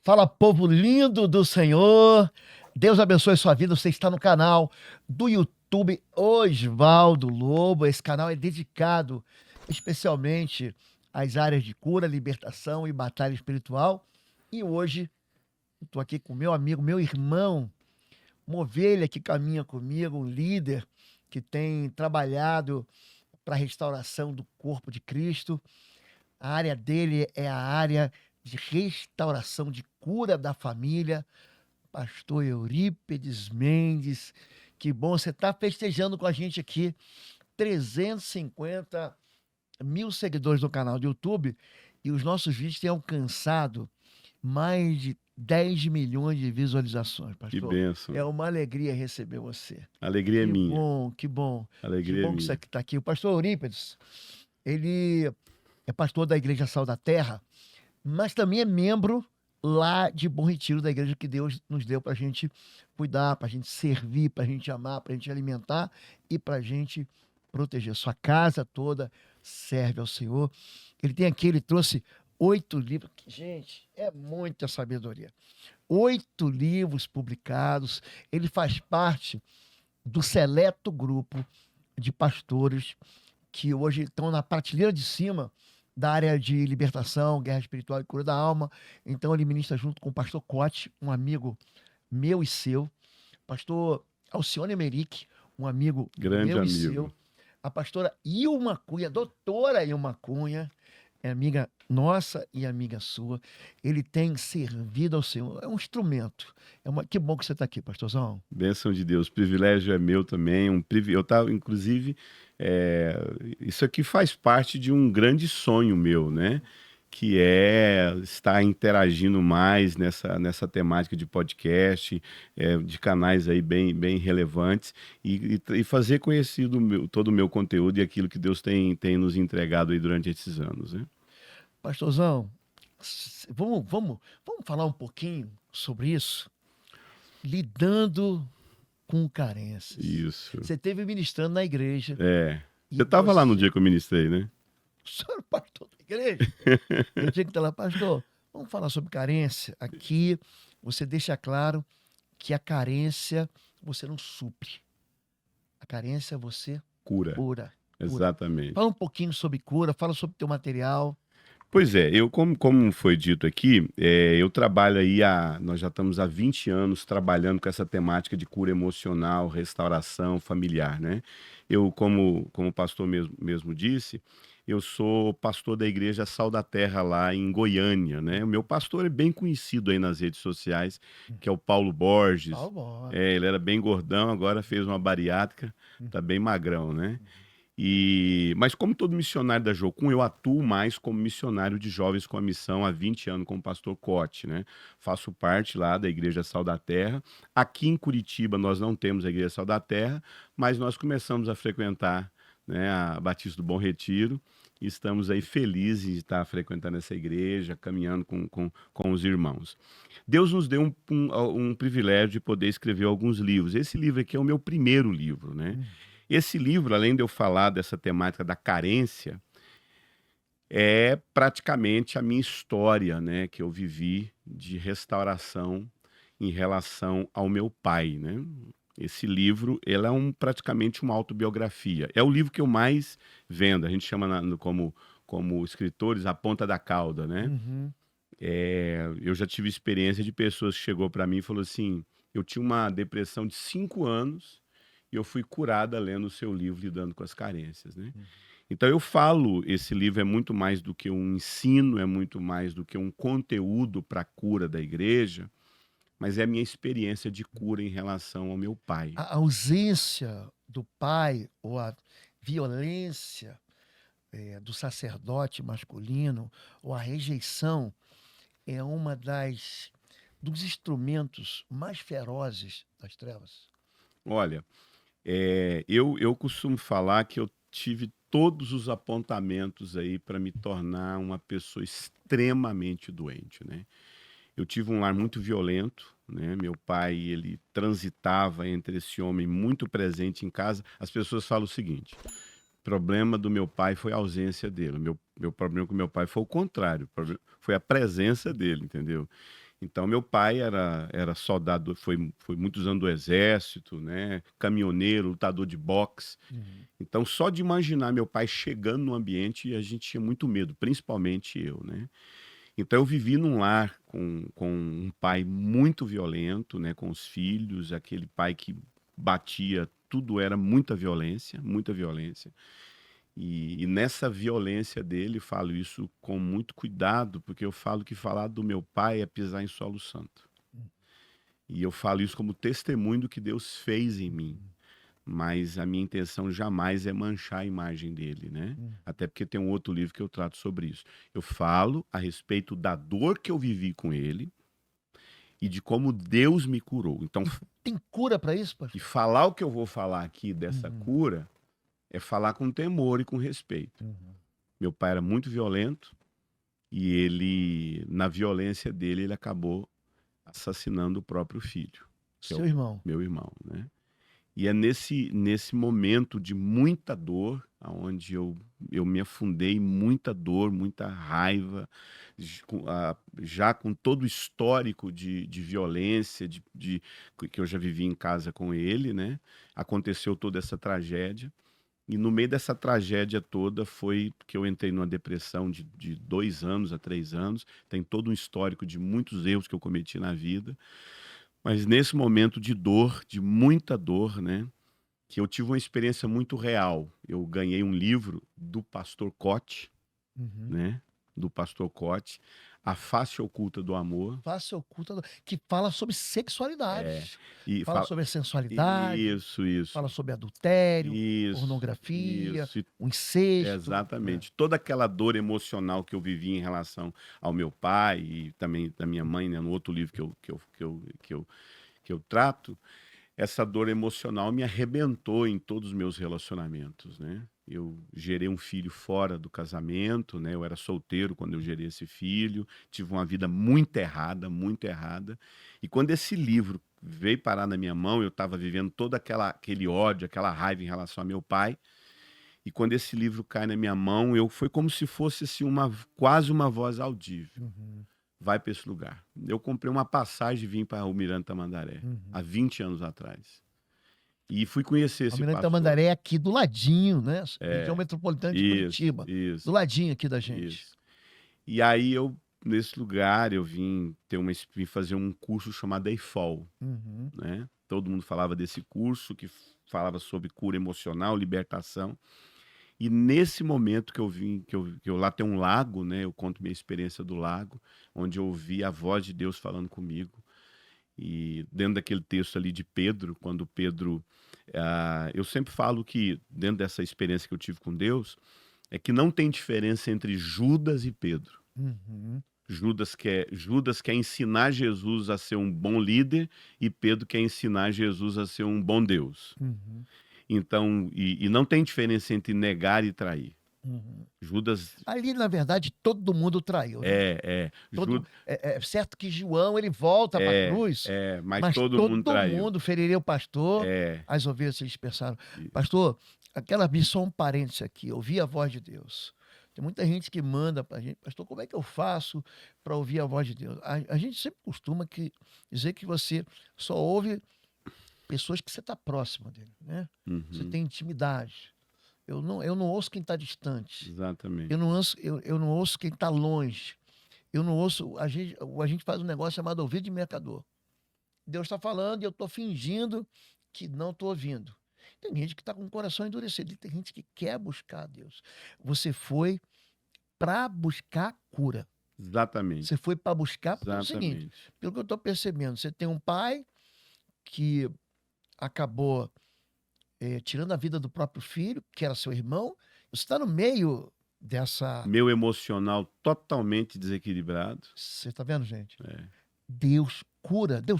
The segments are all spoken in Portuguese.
Fala, povo lindo do Senhor. Deus abençoe sua vida. Você está no canal do YouTube Osvaldo Lobo. Esse canal é dedicado especialmente às áreas de cura, libertação e batalha espiritual. E hoje estou aqui com meu amigo, meu irmão, uma ovelha que caminha comigo, um líder que tem trabalhado para a restauração do corpo de Cristo. A área dele é a área de restauração, de cura da família. Pastor Eurípedes Mendes, que bom você estar festejando com a gente aqui. 350 mil seguidores no canal do YouTube e os nossos vídeos têm alcançado mais de 10 milhões de visualizações, Que pastor. bênção. É uma alegria receber você. A alegria é Que minha. bom, que bom. A alegria Que é bom que você minha. está aqui. O pastor Eurípedes, ele é pastor da Igreja Sal da Terra, mas também é membro lá de Bom Retiro, da igreja que Deus nos deu para a gente cuidar, para a gente servir, para a gente amar, para a gente alimentar e para a gente proteger. Sua casa toda serve ao Senhor. Ele tem aqui, ele trouxe 8 livros. Gente, é muita sabedoria. 8 livros publicados. Ele faz parte do seleto grupo de pastores que hoje estão na prateleira de cima da área de libertação, guerra espiritual e cura da alma. Então ele ministra junto com o pastor Cote, um amigo meu e seu, pastor Alcione Emerick, um amigo Grande meu e amigo. seu, a pastora Ilma Cunha, doutora Ilma Cunha, é amiga nossa e amiga sua. Ele tem servido ao Senhor, é um instrumento. Que bom que você está aqui, pastorzão. Bênção de Deus. O privilégio é meu também. Eu estava, inclusive, isso aqui faz parte de um grande sonho meu, né? Que é estar interagindo mais nessa temática de podcast, de canais aí bem relevantes e fazer conhecido todo o meu conteúdo e aquilo que Deus tem nos entregado aí durante esses anos, né? Pastorzão, vamos falar um pouquinho sobre isso? Lidando com carências. Isso. Você esteve ministrando na igreja. Você estava lá no dia que eu ministrei, né? O senhor era pastor da igreja? Eu tinha que estar lá, pastor. Vamos falar sobre carência. Aqui você deixa claro que a carência você não supre. A carência você cura. Exatamente. Fala um pouquinho sobre cura, fala sobre o teu material. Pois é, como foi dito aqui, eu trabalho aí nós já estamos há 20 anos trabalhando com essa temática de cura emocional, restauração familiar, né? Eu, como o pastor mesmo disse, eu sou pastor da Igreja Sal da Terra lá em Goiânia, né? O meu pastor é bem conhecido aí nas redes sociais, que é o Paulo Borges. Paulo Borges. Ele era bem gordão, agora fez uma bariátrica, tá bem magrão, né? Mas como todo missionário da Jocum, eu atuo mais como missionário de jovens com a missão há 20 anos com o pastor Cote, né? Faço parte lá da Igreja Sal da Terra. Aqui em Curitiba nós não temos a Igreja Sal da Terra, mas nós começamos a frequentar, né, a Batista do Bom Retiro e estamos aí felizes de estar frequentando essa igreja, caminhando com os irmãos. Deus nos deu um privilégio de poder escrever alguns livros. Esse livro aqui é o meu primeiro livro, né? Esse livro, além de eu falar dessa temática da carência, é praticamente a minha história, né, que eu vivi de restauração em relação ao meu pai, né? Esse livro, ele é praticamente uma autobiografia. É o livro que eu mais vendo. A gente chama como escritores a ponta da cauda, né? Eu já tive experiência de pessoas que chegou para mim e falou assim: eu tinha uma depressão de 5 anos e eu fui curada lendo o seu livro Lidando com as Carências, né? Então eu falo, esse livro é muito mais do que um ensino, é muito mais do que um conteúdo para a cura da igreja, mas é a minha experiência de cura em relação ao meu pai. A ausência do pai ou a violência do sacerdote masculino ou a rejeição é uma dos instrumentos mais ferozes das trevas. Olha, eu costumo falar que eu tive todos os apontamentos aí para me tornar uma pessoa extremamente doente, né? Eu tive um lar muito violento, né? Meu pai, ele transitava entre esse homem muito presente em casa. As pessoas falam o seguinte: o problema do meu pai foi a ausência dele. Meu problema com meu pai foi o contrário, foi a presença dele, entendeu? Então, meu pai era soldado, foi muitos anos do exército, né? Caminhoneiro, lutador de boxe. Uhum. Então, só de imaginar meu pai chegando no ambiente, a gente tinha muito medo, principalmente eu, né? Então, eu vivi num lar com um pai muito violento, né? Com os filhos, aquele pai que batia, tudo era muita violência, muita violência. E nessa violência dele, falo isso com muito cuidado, porque eu falo que falar do meu pai é pisar em solo santo. E eu falo isso como testemunho do que Deus fez em mim. Mas a minha intenção jamais é manchar a imagem dele, né? Uhum. Até porque tem um outro livro que eu trato sobre isso. Eu falo a respeito da dor que eu vivi com ele e de como Deus me curou. Então, Tem cura para isso, e pastor? falar o que eu vou falar aqui dessa Uhum. cura é falar com temor e com respeito. Uhum. Meu pai era muito violento e ele, na violência dele, ele acabou assassinando o próprio filho, que é Seu o irmão. meu irmão, né? E é nesse momento de muita dor, aonde eu me afundei em muita dor, muita raiva, já com todo o histórico de violência, que eu já vivi em casa com ele, né? Aconteceu toda essa tragédia. E no meio dessa tragédia toda foi que eu entrei numa depressão de 2 anos a 3 anos. Tem todo um histórico de muitos erros que eu cometi na vida. Mas nesse momento de dor, de muita dor, né? Que eu tive uma experiência muito real. Eu ganhei um livro do Pastor Cote, Uhum. né? Do Pastor Cote, A Face Oculta do Amor. Face oculta, que fala sobre É, sexualidade, e fala fala... sobre a sensualidade, Isso, fala sobre adultério, isso, pornografia, isso. o incesto, né? Exatamente. Toda aquela dor emocional que eu vivi em relação ao meu pai e também da minha mãe, né? No outro livro que eu trato, essa dor emocional me arrebentou em todos os meus relacionamentos, né? Eu gerei um filho fora do casamento, né? Eu era solteiro quando eu gerei esse filho, tive uma vida muito errada, muito errada. E quando esse livro veio parar na minha mão, eu estava vivendo todo aquele ódio, aquela raiva em relação a meu pai. E quando esse livro cai na minha mão, foi como se fosse assim, quase uma voz audível. Uhum. Vai para esse lugar. Eu comprei uma passagem e vim para o Miranda Tamandaré, Uhum. há 20 anos atrás. E fui conhecer esse Almirante pastor. Tamandaré é aqui do ladinho, né? Região É, metropolitana de isso, Curitiba. Do isso, ladinho aqui da gente. isso. E aí nesse lugar, eu vim fazer um curso chamado EIFOL, Uhum. né? Todo mundo falava desse curso que falava sobre cura emocional, libertação. E nesse momento que eu vim, que eu lá tem um lago, né? Eu conto minha experiência do lago, onde eu ouvi a voz de Deus falando comigo. E dentro daquele texto ali de Pedro, quando Pedro, eu sempre falo que dentro dessa experiência que eu tive com Deus, é que não tem diferença entre Judas e Pedro. Uhum. Judas quer ensinar Jesus a ser um bom líder e Pedro quer ensinar Jesus a ser um bom Deus. Uhum. Então, e não tem diferença entre negar e trair. Uhum. Judas Ali, na verdade, todo mundo traiu, né? É certo que João ele volta para a cruz, mas mas todo mundo todo traiu. mundo feriria o pastor, É, as ovelhas se dispersaram. e- Pastor, só um parênteses aqui, ouvir a voz de Deus. Tem muita gente que manda para a gente, pastor, como é que eu faço para ouvir a voz de Deus? A gente sempre costuma dizer que você só ouve pessoas que você está próximo dele, né? Você uhum, tem intimidade. Eu não ouço quem está distante. exatamente. Eu não ouço quem está longe. Eu não ouço. A gente faz um negócio chamado ouvido de mercador. Deus está falando e eu estou fingindo que não estou ouvindo. Tem gente que está com o coração endurecido. E tem gente que quer buscar Deus. Você foi para buscar cura. Exatamente. Você foi para buscar, porque é o seguinte: Exatamente. pelo que eu estou percebendo, você tem um pai que acabou tirando a vida do próprio filho, que era seu irmão. Você está no meio dessa. Meu emocional totalmente desequilibrado. Você está vendo, gente? É, Deus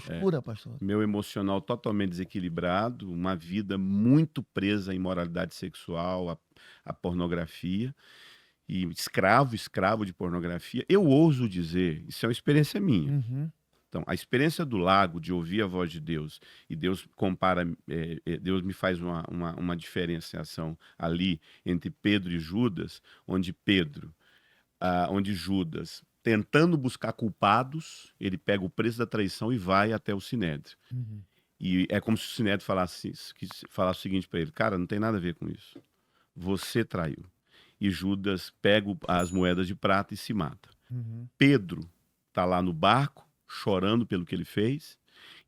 é. cura, pastor. Meu emocional totalmente desequilibrado, uma vida muito presa à imoralidade sexual, à pornografia, e escravo de pornografia. Eu ouso dizer, isso é uma experiência minha. Uhum. Então, a experiência do lago, de ouvir a voz de Deus, e Deus compara, Deus me faz uma diferenciação ali entre Pedro e Judas, onde Judas tentando buscar culpados, ele pega o preço da traição e vai até o Sinédrio. Uhum. E é como se o Sinédrio falasse o seguinte para ele: cara, não tem nada a ver com isso. Você traiu. E Judas pega as moedas de prata e se mata. Uhum. Pedro está lá no barco, chorando pelo que ele fez.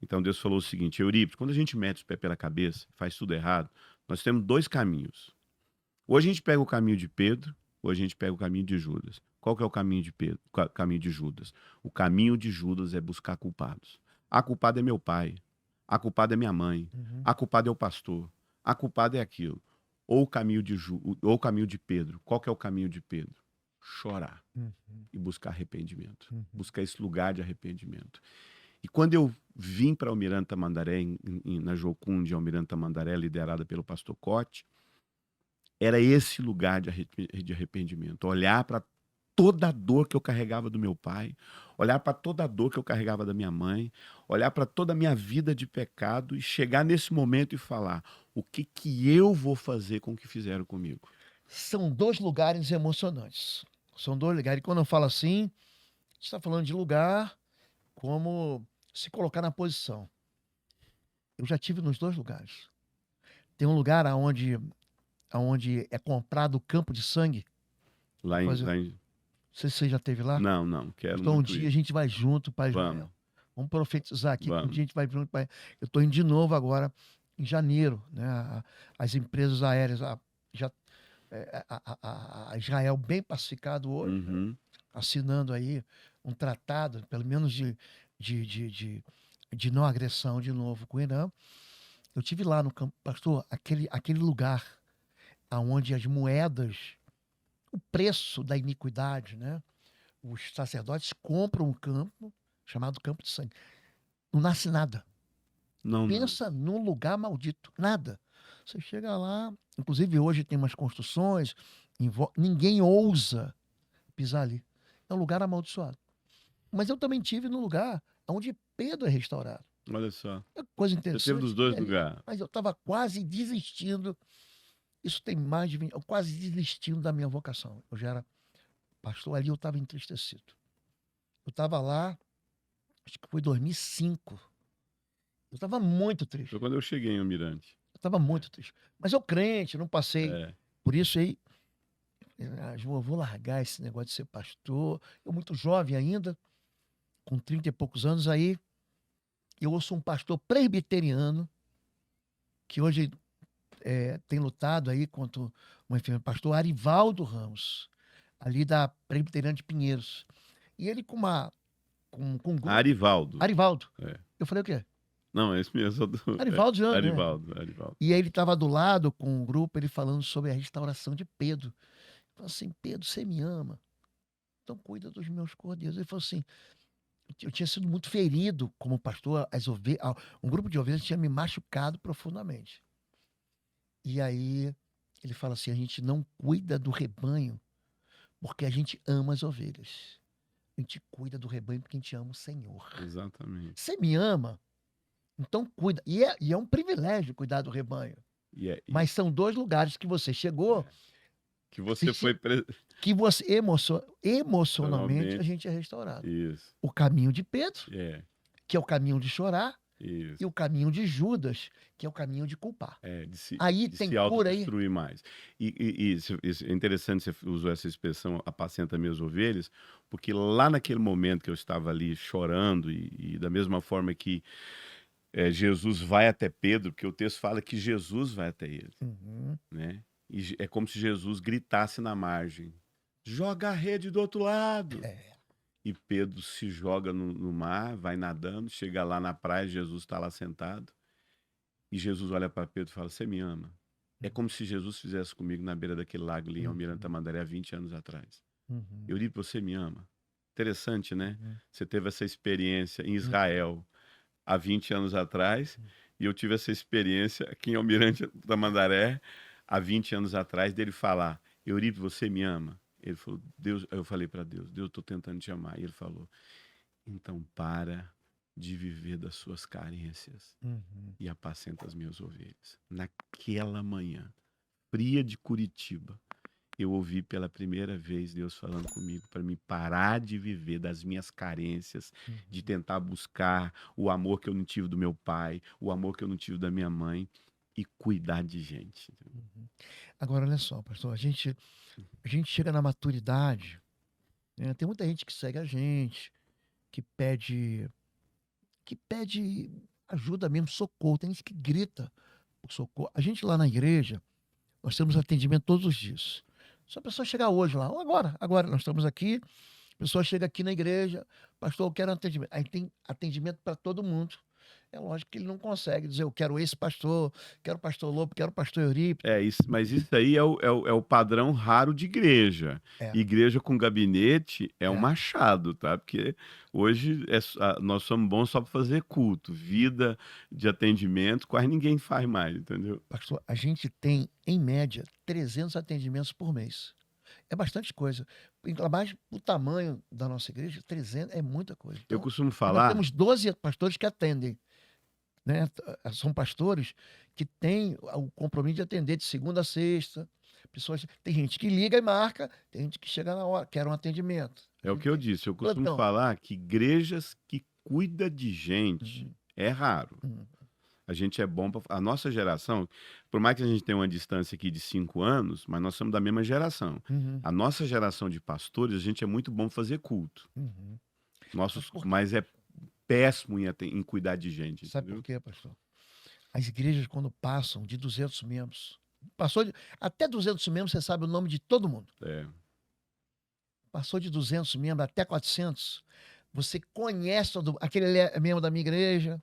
Então Deus falou o seguinte: Eurípides, quando a gente mete os pés pela cabeça, faz tudo errado, nós temos dois caminhos. Ou a gente pega o caminho de Pedro, ou a gente pega o caminho de Judas. Qual que é o caminho de Pedro? Caminho de Judas. O caminho de Judas é buscar culpados. A culpada é meu pai. A culpada é minha mãe. Uhum. A culpada é o pastor. A culpada é aquilo. Ou o caminho de Pedro. Qual que é o caminho de Pedro? Chorar Uhum. e buscar arrependimento. Uhum. Buscar esse lugar de arrependimento. E quando eu vim para Almirante Tamandaré, na Jocum de Almirante Tamandaré, liderada pelo pastor Cote, era esse lugar de arrependimento. Olhar para toda a dor que eu carregava do meu pai, olhar para toda a dor que eu carregava da minha mãe, olhar para toda a minha vida de pecado e chegar nesse momento e falar: o que eu vou fazer com o que fizeram comigo? São dois lugares emocionantes. São dois lugares. E quando eu falo assim, a gente está falando de lugar como se colocar na posição. Eu já tive nos dois lugares. Tem um lugar onde é comprado o campo de sangue. Lá em, lá em... Não sei se você já esteve lá. Não, quero Então um muito dia ir. a gente vai junto para Vamos, Israel. Vamos profetizar aqui. Um vamos. dia a gente vai junto para. Eu estou indo de novo agora em janeiro, né? As empresas aéreas já a Israel bem pacificado hoje, né? Uhum. Assinando aí um tratado, pelo menos de não agressão de novo com o Irã. Eu tive lá no campo, pastor, aquele lugar aonde as moedas, o preço da iniquidade, né? Os sacerdotes compram um campo chamado Campo de Sangue. Não nasce nada. Não. Pensa num lugar maldito. Nada. Você chega lá, inclusive hoje tem umas construções, ninguém ousa pisar ali. É um lugar amaldiçoado. Mas eu também tive no lugar onde Pedro é restaurado. Olha só. É coisa Você interessante. teve dos dois ali, lugares. mas eu estava quase desistindo. Isso tem mais de 20, eu quase desistindo da minha vocação. Eu já era pastor ali, eu estava entristecido. Eu estava lá, acho que foi 2005. Eu estava muito triste. Foi quando eu cheguei em Almirante. Eu estava muito triste. Mas eu crente, não passei. É. Por isso aí, eu vou largar esse negócio de ser pastor. Eu muito jovem ainda, com 30 e poucos anos, aí eu ouço um pastor presbiteriano que hoje tem lutado aí contra uma enfermidade, pastor Arivaldo Ramos, ali da Presbiteriana de Pinheiros. E ele com um grupo. Arivaldo. Arivaldo. É. Eu falei o quê? Não, é esse mesmo. Arivaldo já, né? Arivaldo. E aí ele estava do lado com um grupo, ele falando sobre a restauração de Pedro. Ele falou assim: Pedro, você me ama, então cuida dos meus cordeiros. Ele falou assim: eu tinha sido muito ferido como pastor, um grupo de ovelhas tinha me machucado profundamente. E aí ele fala assim: a gente não cuida do rebanho porque a gente ama as ovelhas. A gente cuida do rebanho porque a gente ama o Senhor. Exatamente. Você me ama, então cuida. E é um privilégio cuidar do rebanho. Mas são dois lugares que você chegou. Que você foi. Que você emocionalmente a gente é restaurado. Isso. O caminho de Pedro, É. que é o caminho de chorar, Isso. e o caminho de Judas, que é o caminho de culpar. De tem se cura aí. autodestruir mais. E é interessante você usou essa expressão, apacenta minhas ovelhas, porque lá naquele momento que eu estava ali chorando, e da mesma forma que Jesus vai até Pedro, porque o texto fala que Jesus vai até ele, né? E é como se Jesus gritasse na margem: joga a rede do outro lado. E Pedro se joga no mar, vai nadando, chega lá na praia, Jesus está lá sentado. E Jesus olha para Pedro e fala: você me ama? É como se Jesus fizesse comigo na beira daquele lago ali em Almirante Tamandaré há 20 anos atrás. Eu digo: você me ama? Interessante, né? Você teve essa experiência em Israel há 20 anos atrás, e eu tive essa experiência aqui em Almirante Tamandaré há 20 anos atrás, dele falar: Eurípides, você me ama? Ele falou: Deus. Eu falei para Deus: Deus, eu estou tentando te amar. E ele falou: então para de viver das suas carências e apacenta as minhas ovelhas. Naquela manhã fria de Curitiba, eu ouvi pela primeira vez Deus falando comigo para me parar de viver das minhas carências, de Uhum. tentar buscar o amor que eu não tive do meu pai, o amor que eu não tive da minha mãe e cuidar de gente. Uhum. Agora, olha só, pastor, a gente chega na maturidade, né? Tem muita gente que segue a gente, que pede ajuda mesmo, socorro. Tem gente que grita por socorro. A gente lá na igreja, nós temos atendimento todos os dias. Se a pessoa chegar hoje lá, ou agora nós estamos aqui, a pessoa chega aqui na igreja, pastor, eu quero atendimento. Aí tem atendimento para todo mundo. É lógico que ele não consegue dizer, eu quero esse pastor, quero o pastor Lobo, quero o pastor Eurípides. É, isso, mas isso aí é o padrão raro de igreja. É, Igreja com gabinete é um é. machado, tá? Porque hoje nós somos bons só para fazer culto. Vida de atendimento, quase ninguém faz mais, entendeu? Pastor, a gente tem, em média, 300 atendimentos por mês. É bastante coisa. Ainda mais o tamanho da nossa igreja, 300 é muita coisa. Eu Então, costumo e nós falar, temos 12 pastores que atendem, né? São pastores que têm o compromisso de atender de segunda a sexta. Pessoas, tem gente que liga e marca, tem gente que chega na hora, quer um atendimento. A é o gente que eu tem disse, eu costumo plantão. falar que igrejas que cuida de gente Uhum, é raro. uhum, A gente é bom para a nossa geração, por mais que a gente tenha uma distância aqui de 5 anos, mas nós somos da mesma geração. uhum, A nossa geração de pastores, a gente é muito bom fazer culto. uhum. Sabe Nossos, por quê? mas é péssimo em cuidar de gente, Sabe por entendeu? quê, pastor? As igrejas, quando passam de 200 membros, até 200 membros, você sabe o nome de todo mundo. É, Passou de 200 membros até 400, você conhece aquele é membro da minha igreja.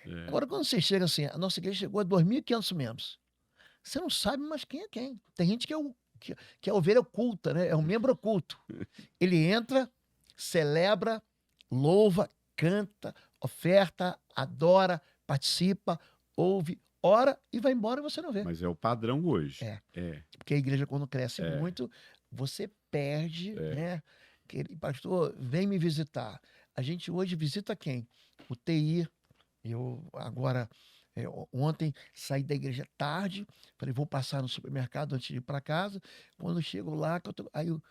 é. Agora, quando você chega assim, a nossa igreja chegou a 2.500 membros. Você não sabe mais quem é quem. Tem gente que é ovelha oculta, né? É um membro oculto. Ele entra, celebra, louva, canta, oferta, adora, participa, ouve, ora e vai embora e você não vê. Mas é o padrão hoje. É, É, porque a igreja, quando cresce é, muito, você perde, é. né? Pastor, vem me visitar. A gente hoje visita quem? O TI. Eu agora, ontem, saí da igreja tarde, falei, vou passar no supermercado antes de ir para casa. Quando eu chego lá, aí o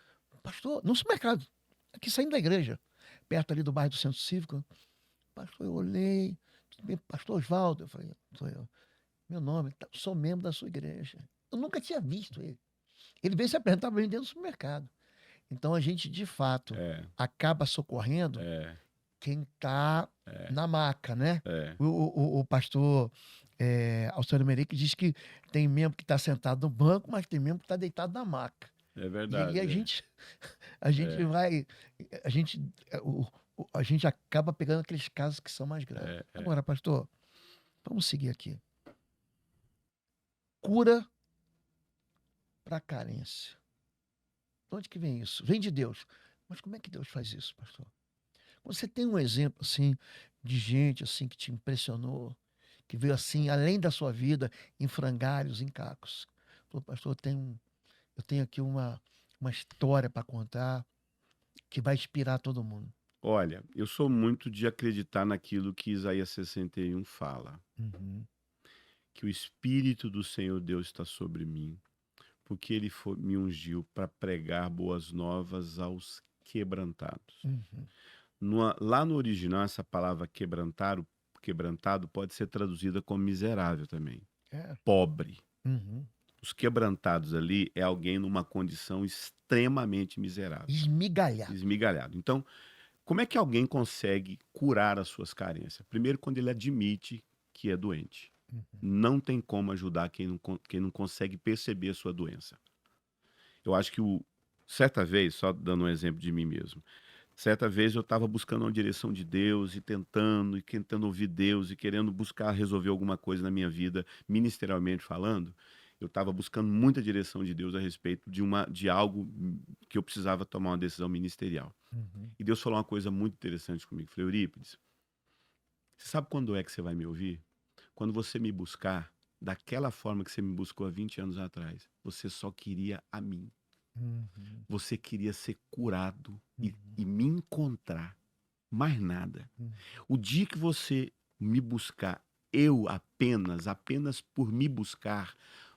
pastor, no supermercado, aqui saindo da igreja, perto ali do bairro do Centro Cívico, pastor, eu olhei, tudo bem, pastor Oswaldo, eu falei, sou eu, meu nome, sou membro da sua igreja. Eu nunca tinha visto ele. Ele veio se apresentar para mim dentro do supermercado. Então a gente, de fato, É, acaba socorrendo é, quem está é, na maca, né? é, O pastor Alcântara Meric diz que tem membro que está sentado no banco, mas tem membro que está deitado na maca. é E aí a verdade. gente, a gente É, vai, a gente, a gente acaba pegando aqueles casos que são mais graves. é, é. Agora, pastor, vamos seguir aqui. Cura para carência. De onde que vem isso? Vem de Deus. Mas como é que Deus faz isso, pastor? Você tem um exemplo assim de gente assim que te impressionou, que veio assim além da sua vida em frangalhos, em cacos. Falou, pastor, eu tenho aqui uma história para contar que vai inspirar todo mundo. Olha, eu sou muito de acreditar naquilo que Isaías 61 fala, Uhum, que o Espírito do Senhor Deus está sobre mim, porque ele me ungiu para pregar boas novas aos quebrantados. uhum, Lá no original, essa palavra quebrantado pode ser traduzida como miserável também, é, pobre. uhum. Os quebrantados ali é alguém numa condição extremamente miserável, Esmigalhado. esmigalhado. Então, como é que alguém consegue curar as suas carências? Primeiro, quando ele admite que é doente. Uhum, Não tem como ajudar quem não consegue perceber a sua doença. Eu acho que certa vez, só dando um exemplo de mim mesmo, certa vez eu estava buscando uma direção de Deus e tentando ouvir Deus e querendo buscar resolver alguma coisa na minha vida, ministerialmente falando. Eu estava buscando muita direção de Deus a respeito de algo que eu precisava tomar uma decisão ministerial. uhum, E Deus falou uma coisa muito interessante comigo. Falei, Eurípides, você sabe quando é que você vai me ouvir? Quando você me buscar daquela forma que você me buscou há 20 anos atrás. Você só queria a mim. uhum, Você queria ser curado uhum, e me encontrar. Mais nada. uhum, O dia que você me buscar, apenas por me buscar,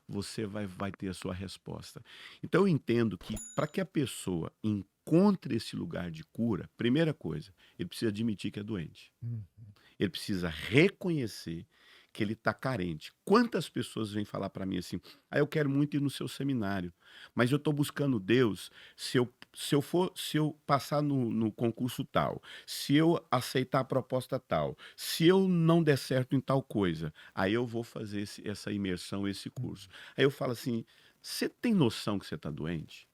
você vai ter a sua resposta. Então eu entendo que para que a pessoa encontre esse lugar de cura, primeira coisa, ele precisa admitir que é doente. Hum. Ele precisa reconhecer que ele está carente. Quantas pessoas vêm falar para mim assim: ah, eu quero muito ir no seu seminário, mas eu estou buscando Deus. Se eu passar no concurso tal, se eu aceitar a proposta tal, se eu não der certo em tal coisa, aí eu vou fazer essa imersão, esse curso. Aí eu falo assim: você tem noção que você está doente?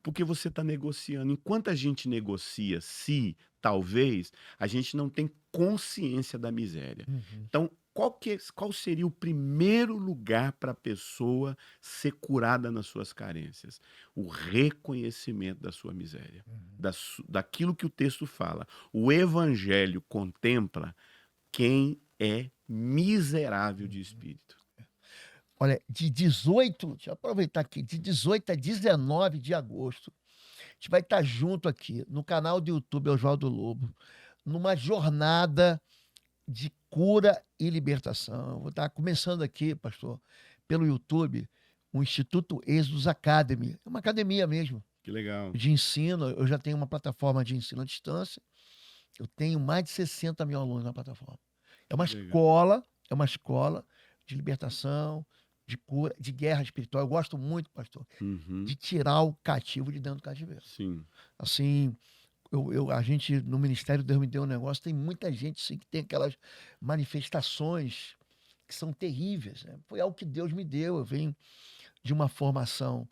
Porque você está negociando. Enquanto a gente negocia se, talvez, a gente não tem consciência da miséria. Uhum. Então, qual seria o primeiro lugar para a pessoa ser curada nas suas carências? O reconhecimento da sua miséria, daquilo que o texto fala. O evangelho contempla quem é miserável de espírito. Olha, deixa eu aproveitar aqui, de 18 a 19 de agosto, a gente vai estar junto aqui no canal do YouTube Oswaldo Lobo, numa jornada de cura e libertação. Eu vou estar começando aqui, pastor, pelo YouTube, o Instituto Êxodos Academy. É uma academia mesmo, Que legal. de ensino. Eu já tenho uma plataforma de ensino à distância. Eu tenho mais de 60 mil alunos na plataforma. Legal. É uma escola de libertação, de cura, de guerra espiritual. Eu gosto muito, pastor, Uhum. de tirar o cativo de dentro do cativeiro. Sim. Assim, a gente, no Ministério Deus me deu um negócio, tem muita gente assim, que tem aquelas manifestações que são terríveis. Né? Foi algo que Deus me deu. Eu venho de uma formação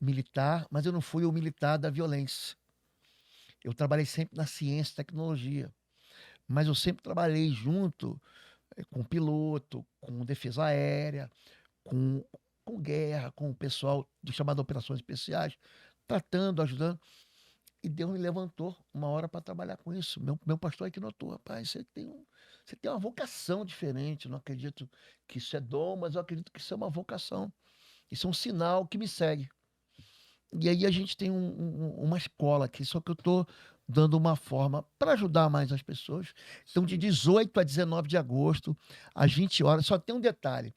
militar, mas eu não fui o militar da violência. Eu trabalhei sempre na ciência e tecnologia, mas eu sempre trabalhei junto com piloto, com defesa aérea, com, com guerra, com o pessoal do chamado Operações Especiais, tratando, ajudando. E Deus me levantou uma hora para trabalhar com isso. Meu pastor aqui notou, rapaz, você tem uma vocação diferente. Eu não acredito que isso é dom, mas eu acredito que isso é uma vocação. Isso é um sinal que me segue. E aí a gente tem uma escola aqui, só que eu estou dando uma forma para ajudar mais as pessoas. Então, de 18 a 19 de agosto, às 20 horas, só tem um detalhe.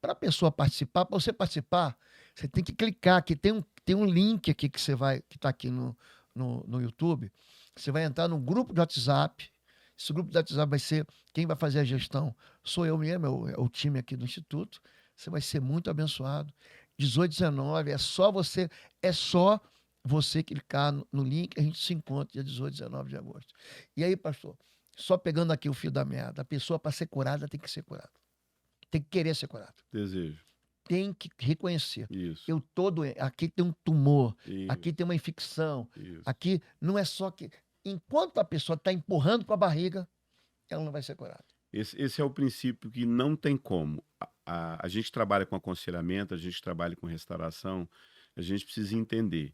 Para a pessoa participar, para você participar, você tem que clicar aqui. Tem um link aqui que está aqui no YouTube. Você vai entrar no grupo de WhatsApp. Esse grupo de WhatsApp vai ser quem vai fazer a gestão. Sou eu mesmo, é o time aqui do Instituto. Você vai ser muito abençoado. 18, 19, é só você clicar no link, a gente se encontra dia 18, 19 de agosto. E aí, pastor, só pegando aqui o fio da meada, a pessoa para ser curada tem que ser curada. Tem que querer ser curado. Desejo. Tem que reconhecer. Isso. Eu tô doente, aqui tem um tumor, Isso. aqui tem uma infecção, Isso. aqui não é só que... Enquanto a pessoa está empurrando para a barriga, ela não vai ser curada. Esse é o princípio que não tem como. A gente trabalha com aconselhamento, a gente trabalha com restauração, a gente precisa entender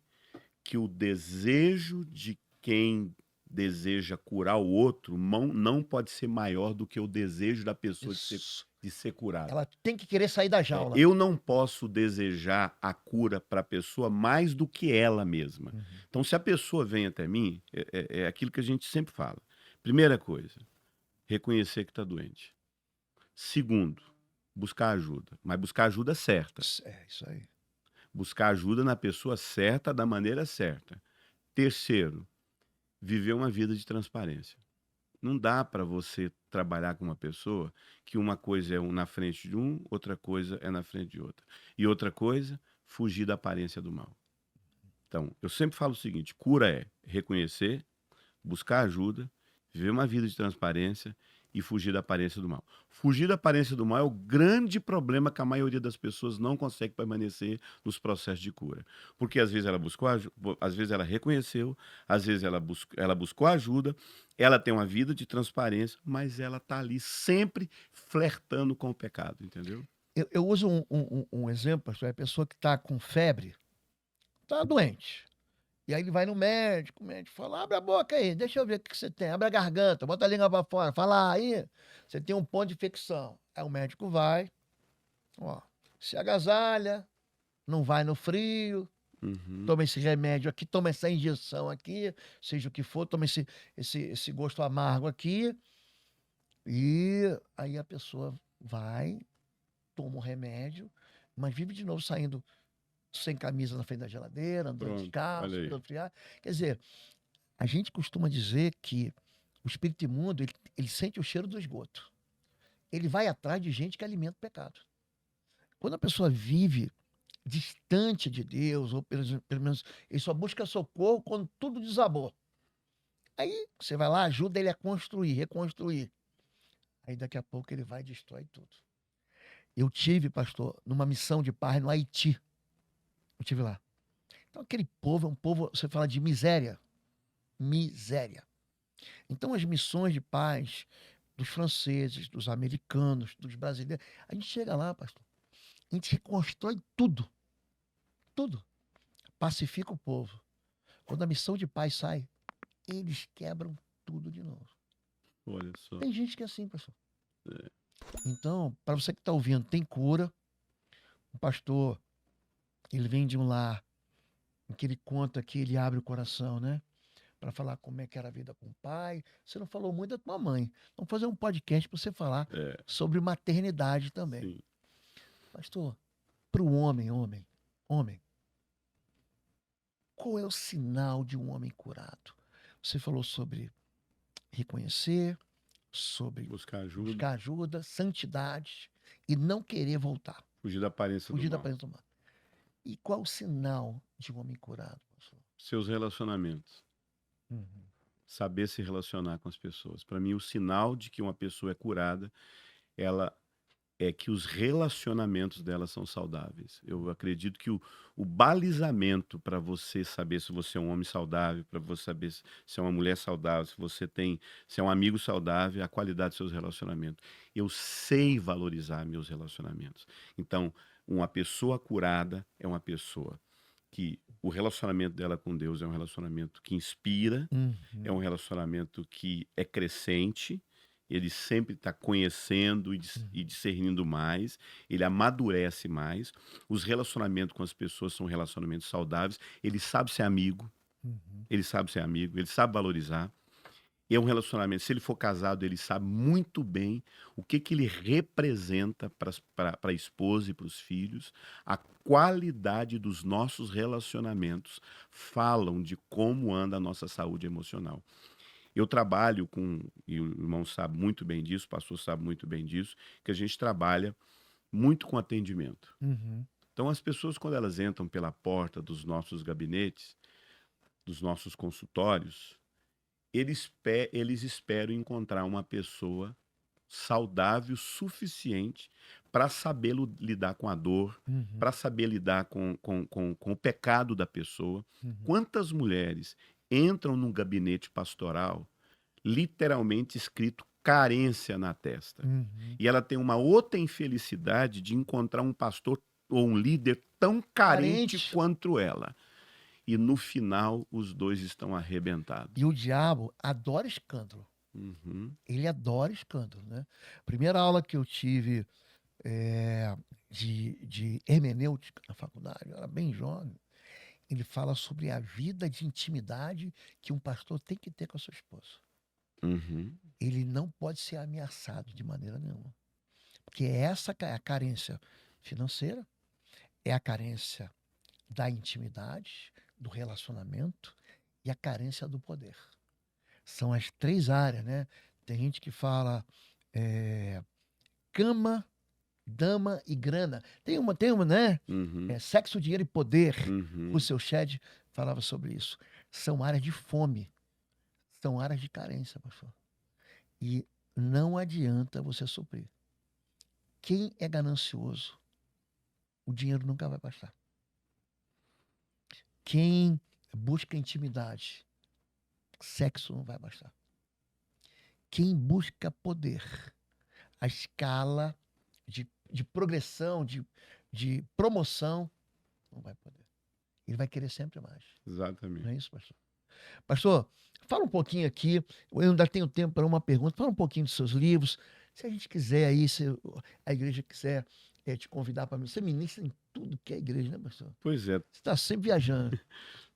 que o desejo de quem deseja curar o outro não pode ser maior do que o desejo da pessoa Isso. de ser curada. Ela tem que querer sair da jaula. Eu não posso desejar a cura para a pessoa mais do que ela mesma. Uhum. Então, se a pessoa vem até mim, é aquilo que a gente sempre fala. Primeira coisa, reconhecer que está doente. Segundo, buscar ajuda, mas buscar ajuda certa. É isso aí. Buscar ajuda na pessoa certa, da maneira certa. Terceiro, viver uma vida de transparência. Não dá para você trabalhar com uma pessoa que uma coisa é na frente de um, outra coisa é na frente de outra. E outra coisa, fugir da aparência do mal. Então, eu sempre falo o seguinte: cura é reconhecer, buscar ajuda, viver uma vida de transparência e fugir da aparência do mal. Fugir da aparência do mal é o grande problema que a maioria das pessoas não consegue permanecer nos processos de cura. Porque às vezes ela buscou às vezes ela reconheceu, às vezes ela buscou ajuda, ela tem uma vida de transparência, mas ela está ali sempre flertando com o pecado, entendeu? Eu uso um exemplo, pastor, é a pessoa que está com febre, está doente. E aí ele vai no médico, o médico fala, abre a boca aí, deixa eu ver o que você tem. Abre a garganta, bota a língua para fora, fala aí, você tem um ponto de infecção. Aí o médico vai, ó, se agasalha, não vai no frio, Uhum. toma esse remédio aqui, toma essa injeção aqui, seja o que for, toma esse gosto amargo aqui. E aí a pessoa vai, toma o remédio, mas vive de novo saindo sem camisa na frente da geladeira, andando Pronto, descalço, olha aí. andando friar. Quer dizer, a gente costuma dizer que o espírito imundo, ele sente o cheiro do esgoto. Ele vai atrás de gente que alimenta o pecado. Quando a pessoa vive distante de Deus, ou pelo menos ele só busca socorro quando tudo desabou. Aí você vai lá, ajuda ele a construir, reconstruir. Aí daqui a pouco ele vai e destrói tudo. Eu tive, pastor, numa missão de paz no Haiti. Eu tive lá. Então aquele povo é um povo, você fala de miséria. Miséria. Então as missões de paz dos franceses, dos americanos, dos brasileiros, a gente chega lá, pastor, a gente reconstrói tudo. Tudo. Pacifica o povo. Quando a missão de paz sai, eles quebram tudo de novo. Olha só. Tem gente que é assim, pastor. É. Então, para você que está ouvindo, tem cura. O pastor, ele vem de um lar em que ele conta que ele abre o coração, né? Para falar como é que era a vida com o pai. Você não falou muito da tua mãe. Vamos fazer um podcast para você falar É, sobre maternidade também. sim. Pastor, para o homem, qual é o sinal de um homem curado? Você falou sobre reconhecer, sobre Buscar ajuda, buscar ajuda, santidade e não querer voltar, fugir da aparência fugir do da mal. presença humana. E qual o sinal de um homem curado, pastor? Seus relacionamentos. Saber se relacionar com as pessoas. Para mim, o sinal de que uma pessoa é curada, ela é que os relacionamentos dela são saudáveis. Eu acredito que o balizamento para você saber se você é um homem saudável, para você saber se é uma mulher saudável, se é um amigo saudável, é a qualidade dos seus relacionamentos. Eu sei valorizar meus relacionamentos. Então, uma pessoa curada é uma pessoa que o relacionamento dela com Deus é um relacionamento que inspira, é um relacionamento que é crescente, ele sempre está conhecendo e discernindo mais, ele amadurece mais. Os relacionamentos com as pessoas são relacionamentos saudáveis, ele sabe ser amigo, ele sabe valorizar. E é um relacionamento, se ele for casado, ele sabe muito bem o que ele representa para a esposa e para os filhos. A qualidade dos nossos relacionamentos falam de como anda a nossa saúde emocional. Eu trabalho com, e o irmão sabe muito bem disso, o pastor sabe muito bem disso, que a gente trabalha muito com atendimento. Então, as pessoas, quando elas entram pela porta dos nossos gabinetes, dos nossos consultórios, eles esperam encontrar uma pessoa saudável suficiente para saber lidar com a dor, para saber lidar com o pecado da pessoa. Quantas mulheres entram num gabinete pastoral literalmente escrito carência na testa? E ela tem uma outra infelicidade de encontrar um pastor ou um líder tão carente quanto ela. E no final, os dois estão arrebentados. E o diabo adora escândalo. Ele adora escândalo, né? Primeira aula que eu tive de hermenêutica na faculdade, eu era bem jovem, ele fala sobre a vida de intimidade que um pastor tem que ter com a sua esposa. Ele não pode ser ameaçado de maneira nenhuma. Porque essa é a carência financeira, é a carência da intimidade, do relacionamento e a carência do poder. São as três áreas, né? Tem gente que fala cama, dama e grana. Tem uma, né? Sexo, dinheiro e poder. O seu Shed falava sobre isso. São áreas de fome. São áreas de carência, pastor. E não adianta você suprir. Quem é ganancioso, o dinheiro nunca vai bastar. Quem busca intimidade, sexo não vai bastar. Quem busca poder, a escala de progressão, de promoção, não vai poder. Ele vai querer sempre mais. Exatamente. Não é isso, pastor? Pastor, fala um pouquinho aqui, eu ainda tenho tempo para uma pergunta, fala um pouquinho dos seus livros. Se a gente quiser aí, se a igreja quiser te convidar para mim, você ministra em tudo que é igreja, né, pastor? Pois é. Você está sempre viajando.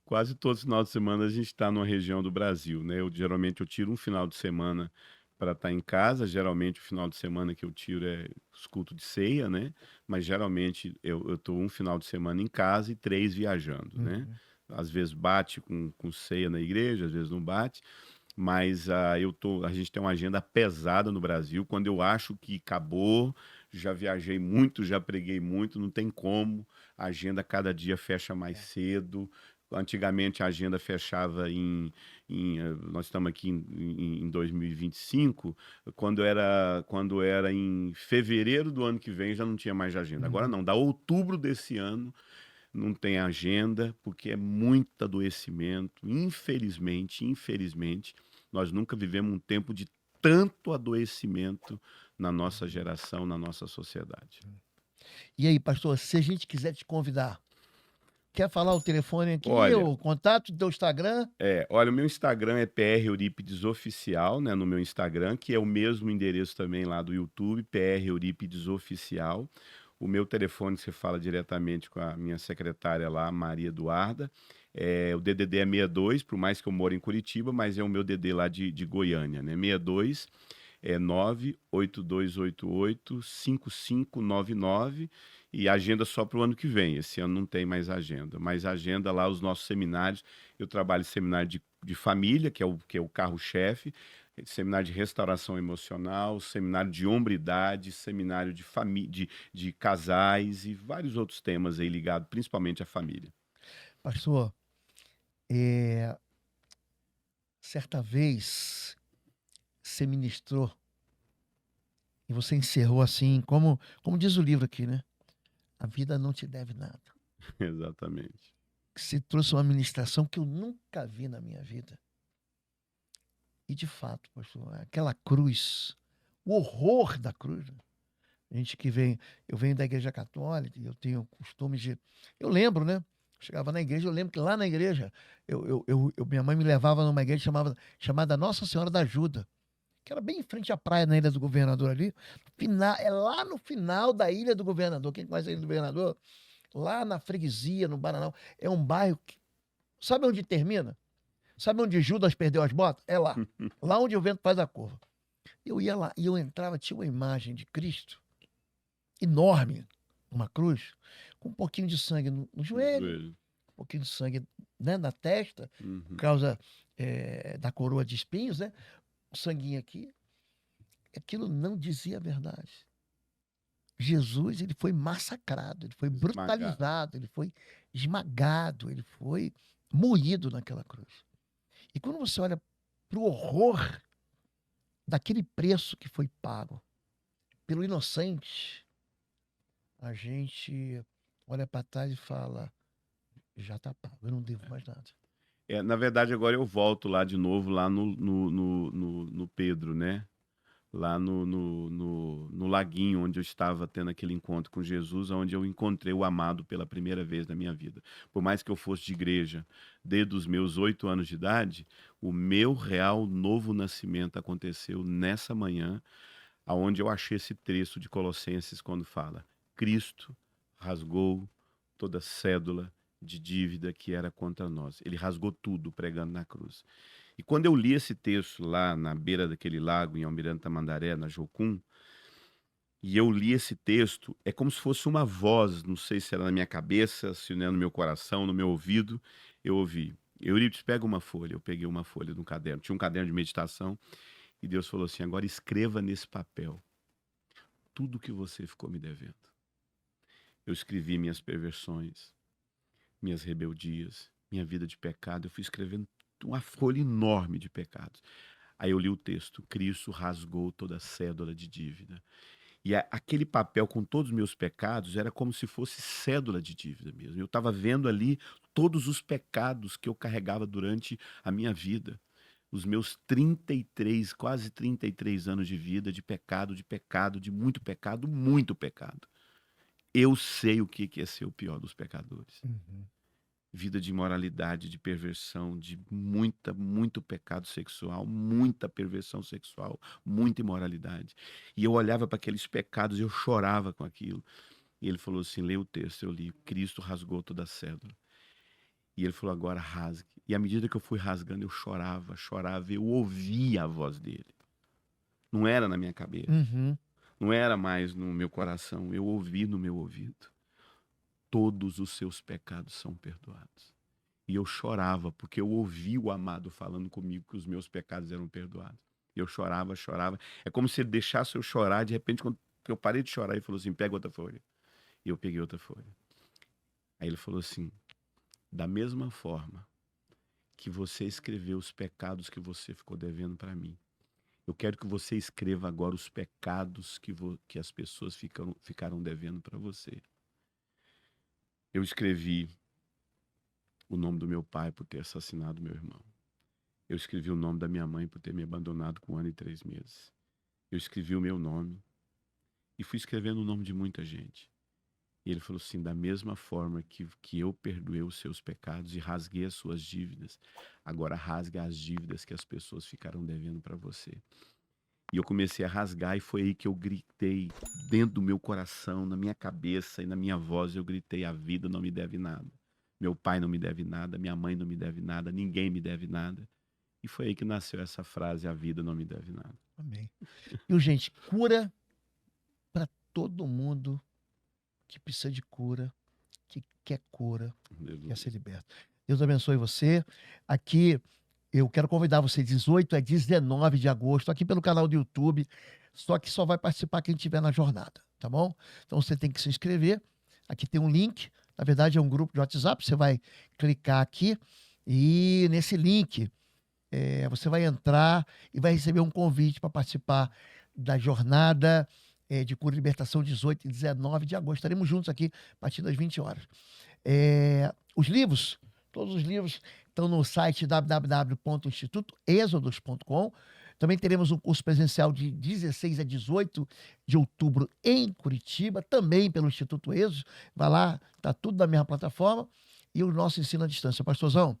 Quase todo final de semana a gente está numa região do Brasil, né? Geralmente eu tiro um final de semana para estar em casa. Geralmente, o final de semana que eu tiro é os cultos de ceia, né? Mas geralmente eu tô um final de semana em casa e 3 viajando, né? Uhum. Às vezes bate com ceia na igreja, às vezes não bate. Mas a gente tem uma agenda pesada no Brasil. Quando eu acho que acabou, já viajei muito, já preguei muito, não tem como. A agenda cada dia fecha mais cedo. Antigamente a agenda fechava nós estamos aqui em 2025, quando era em fevereiro do ano que vem já não tinha mais agenda. Agora Uhum. não, da outubro desse ano não tem agenda, porque é muito adoecimento. Infelizmente, nós nunca vivemos um tempo de tanto adoecimento na nossa geração, na nossa sociedade. E aí, pastor, se a gente quiser te convidar, quer falar o telefone aqui, Olha, o contato do teu Instagram? olha, o meu Instagram é PR Eurípides Oficial, né, no meu Instagram, que é o mesmo endereço também lá do YouTube, PR Eurípides Oficial. O meu telefone, você fala diretamente com a minha secretária lá, Maria Eduarda. O DDD é 62, por mais que eu moro em Curitiba, mas é o meu DD lá de Goiânia, né? 62 98288 5599 e agenda só para o ano que vem. Esse ano não tem mais agenda, mas agenda lá os nossos seminários. Eu trabalho em seminário de família, que é o carro-chefe, seminário de restauração emocional, seminário de hombridade, seminário de família, de casais e vários outros temas aí ligados principalmente à família. Pastor, é, certa vez você ministrou e você encerrou assim, como diz o livro aqui, né? A vida não te deve nada. Exatamente. Você trouxe uma ministração que eu nunca vi na minha vida. E de fato, pastor, aquela cruz, o horror da cruz, né? A gente que vem, eu venho da igreja católica e eu tenho costume de. Eu lembro, né? Chegava na igreja, eu lembro que lá na igreja, minha mãe me levava numa igreja chamada Nossa Senhora da Ajuda, que era bem em frente à praia na Ilha do Governador ali. É lá no final da Ilha do Governador. Quem conhece a Ilha do Governador? Lá na freguesia, no Bananal. É um bairro que. Sabe onde termina? Sabe onde Judas perdeu as botas? É lá. Lá onde o vento faz a curva. Eu ia lá e eu entrava, tinha uma imagem de Cristo enorme, uma cruz, com um pouquinho de sangue no No joelho, joelho. um pouquinho de sangue, né, na testa, por Uhum. causa da coroa de espinhos, né? Um sanguinho aqui. Aquilo não dizia a verdade. Jesus, ele foi massacrado, ele foi Esmagado. brutalizado, ele foi esmagado, ele foi moído naquela cruz. E quando você olha para o horror daquele preço que foi pago pelo inocente, a gente olha para trás e fala: já está pago, eu não devo mais nada. Na verdade, agora eu volto lá de novo, lá no Pedro, né? Lá no laguinho onde eu estava tendo aquele encontro com Jesus, onde eu encontrei o amado pela primeira vez na minha vida. Por mais que eu fosse de igreja desde os meus 8 anos de idade, o meu real novo nascimento aconteceu nessa manhã, aonde eu achei esse trecho de Colossenses quando fala: Cristo rasgou toda cédula de dívida que era contra nós. Ele rasgou tudo pregando na cruz. E quando eu li esse texto lá na beira daquele lago em Almirante Tamandaré, na Jocum, e eu li esse texto, é como se fosse uma voz, não sei se era na minha cabeça, se não é no meu coração, no meu ouvido, eu ouvi: Eurípides, pega uma folha. Eu peguei uma folha de um caderno, tinha um caderno de meditação, e Deus falou assim: agora escreva nesse papel tudo que você ficou me devendo. Eu escrevi minhas perversões, minhas rebeldias, minha vida de pecado. Eu fui escrevendo uma folha enorme de pecados. Aí eu li o texto: Cristo rasgou toda a cédula de dívida. E aquele papel com todos os meus pecados era como se fosse cédula de dívida mesmo. Eu estava vendo ali todos os pecados que eu carregava durante a minha vida. Os meus 33, quase 33 anos de vida, de pecado, de muito pecado, muito pecado. Eu sei o que é ser o pior dos pecadores. Uhum. Vida de imoralidade, de perversão, de muito pecado sexual, muita perversão sexual, muita imoralidade. E eu olhava para aqueles pecados e eu chorava com aquilo. E ele falou assim: lê o texto. Eu li: Cristo rasgou toda a cédula. E ele falou: agora rasgue. E à medida que eu fui rasgando, eu chorava, eu ouvia a voz dele. Não era na minha cabeça. Uhum. Não era mais no meu coração. Eu ouvi no meu ouvido. Todos os seus pecados são perdoados. E eu chorava, porque eu ouvi o amado falando comigo que os meus pecados eram perdoados. E eu chorava, chorava. É como se ele deixasse eu chorar. De repente, quando eu parei de chorar, ele falou assim, pega outra folha. E eu peguei outra folha. Aí ele falou assim, da mesma forma que você escreveu os pecados que você ficou devendo para mim, eu quero que você escreva agora os pecados que as pessoas ficaram devendo para você. Eu escrevi o nome do meu pai por ter assassinado meu irmão. Eu escrevi o nome da minha mãe por ter me abandonado com 1 ano e 3 meses. Eu escrevi o meu nome e fui escrevendo o nome de muita gente. E ele falou assim, da mesma forma que eu perdoei os seus pecados e rasguei as suas dívidas, agora rasga as dívidas que as pessoas ficaram devendo para você. E eu comecei a rasgar e foi aí que eu gritei dentro do meu coração, na minha cabeça e na minha voz, eu gritei, a vida não me deve nada. Meu pai não me deve nada, minha mãe não me deve nada, ninguém me deve nada. E foi aí que nasceu essa frase, a vida não me deve nada. Amém. E, gente, cura para todo mundo que precisa de cura, que quer cura, quer ser liberto. Deus abençoe você. Aqui, eu quero convidar você, 18 a 19 de agosto, aqui pelo canal do YouTube, só que só vai participar quem estiver na jornada, tá bom? Então, você tem que se inscrever. Aqui tem um link, na verdade é um grupo de WhatsApp, você vai clicar aqui e nesse link você vai entrar e vai receber um convite para participar da jornada de cura e libertação 18 e 19 de agosto. Estaremos juntos aqui a partir das 20 horas. Os livros, todos os livros estão no site www.institutoexodos.com. Também teremos um curso presencial de 16 a 18 de outubro em Curitiba, também pelo Instituto Êxodos. Vai lá, está tudo na mesma plataforma. E o nosso ensino à distância. Pastorzão,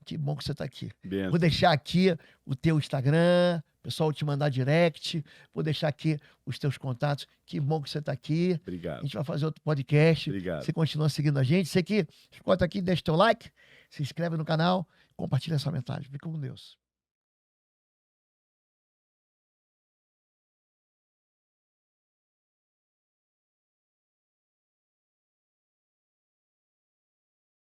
que bom que você está aqui. Benção. Vou deixar aqui o teu Instagram, o pessoal te mandar direct. Vou deixar aqui os teus contatos. Que bom que você está aqui. Obrigado. A gente vai fazer outro podcast. Obrigado. Você continua seguindo a gente. Você que ficou até aqui, deixa o teu like, se inscreve no canal, compartilha essa mensagem. Fica com Deus.